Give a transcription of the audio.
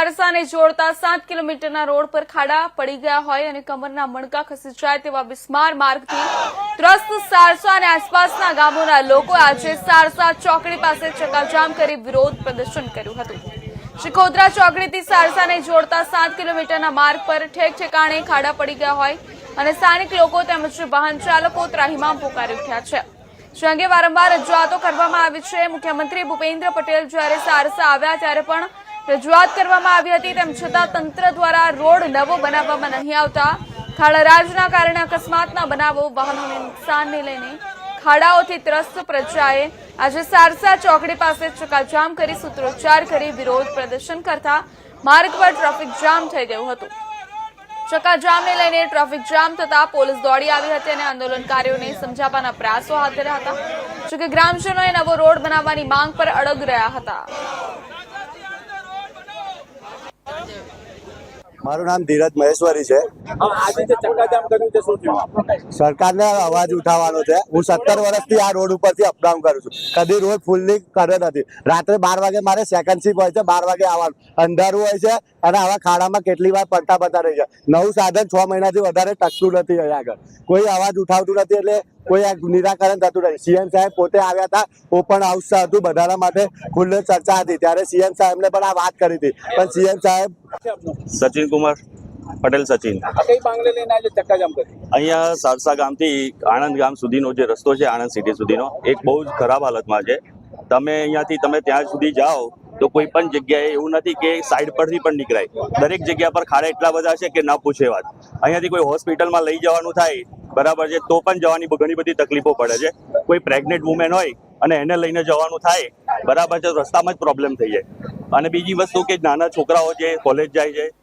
સારસાને જોડતા 7 કિલોમીટરના રોડ પર ખાડા પડી ગયા હોય અને કમરના મણકા ખસી જાય તેવા બિસ્માર માર્ગથી ત્રસ્ત સારસા અને આસપાસના ગામોના લોકો આજે સારસા ચોકડી પાસે ચક્કાજામ કરી વિરોધ પ્રદર્શન કર્યું હતું। શિકોદ્રા ચોકડીથી સારસાને જોડતા 7 કિલોમીટરના માર્ગ પર ઠેક ઠેકાણે ખાડા પડી ગયા હોય અને સ્થાનિક લોકો તેમજ વાહન ચાલકો ત્રાહિમામ પોકારી ઉઠ્યા છે। જે અંગે વારંવાર રજૂઆતો કરવામાં આવી છે। મુખ્યમંત્રી ભૂપેન્દ્ર પટેલ જ્યારે સારસા આવ્યા ત્યારે પણ રજૂઆત કરવામાં આવી હતી, તેમ છતાં તંત્ર દ્વારા રોડ નવો બનાવવામાં નહીં આવતા ખાડારાજના કારણે અકસ્માતના બનાવો, વાહનોને નુકસાનને લઈને ખાડાઓથી ત્રસ્ત પ્રજાએ આજે સારસા ચોકડી પાસે ચક્કાજામ કરી સૂત્રોચ્ચાર કરી વિરોધ પ્રદર્શન કરતા માર્ગ પર ટ્રાફિક જામ થઈ ગયું હતું। ચક્કાજામને લઈને ટ્રાફિક જામ થતા પોલીસ દોડી આવી હતી અને આંદોલનકારીઓને સમજાવવાના પ્રયાસો હાથ ધર્યા હતા। જોકે ગ્રામજનોએ નવો રોડ બનાવવાની માંગ પર અડગ રહ્યા હતા। મારું નામ ધીરજ મહેશ્વરી છે। આજે જે ચક્કાજામ કર્યું છે શું થયું? સરકારને અવાજ ઉઠાવવાનો છે। હું 17 વર્ષથી આ રોડ ઉપરથી અપડાઉન કરું છું, કદી રોડ ફૂલની કર્યો નથી। રાત્રે 12 વાગે મારે સેકન્ડ શિફ્ટ હોય છે, 12 વાગે આવવાનું, અંધારું હોય છે અને આવા ખાડામાં કેટલી વાર પડતા રહી જાય। નવું સાધન 6 મહિનાથી વધારે ટકતું નથી, અહીંયા આગળ કોઈ અવાજ ઉઠાવતું નથી, એટલે કોઈ આ નિરાકરણ થતું નથી। સીએમ સાહેબ પોતે આવ્યા હતા, ઓપન હાઉસ હતું, બધાના માટે ખુલ્લી ચર્ચા હતી, ત્યારે સીએમ સાહેબને પણ આ વાત કરી હતી, પણ સીએમ સાહેબ સચિન કુમાર પટેલ સચિન કઈ માંગને લઈને આજે ચક્કાજામ કર્યું? અહીંયા સારસા ગામથી આણંદ ગામ સુધીનો જે રસ્તો છે, આણંદ સિટી સુધીનો, એક બહુ જ ખરાબ હાલતમાં છે। તમે અહીંયાથી ત્યાં સુધી જાઓ તો કોઈ પણ જગ્યાએ એવું નથી કે સાઈડ પરથી પણ નીકળાય, દરેક જગ્યા પર ખાડા એટલા બધા છે કે ના પૂછે વાત। અહીંયાથી કોઈ હોસ્પિટલમાં લઈ જવાનું થાય બરાબર છે તો પણ જવાની ઘણી બધી તકલીફો પડે છે। કોઈ પ્રેગ્નેન્ટ વુમેન હોય અને એને લઈને જવાનું થાય બરાબર છે, રસ્તામાં જ પ્રોબ્લેમ થઈ જાય। અને બીજી વસ્તુ કે નાના છોકરાઓ જે કોલેજ જાય છે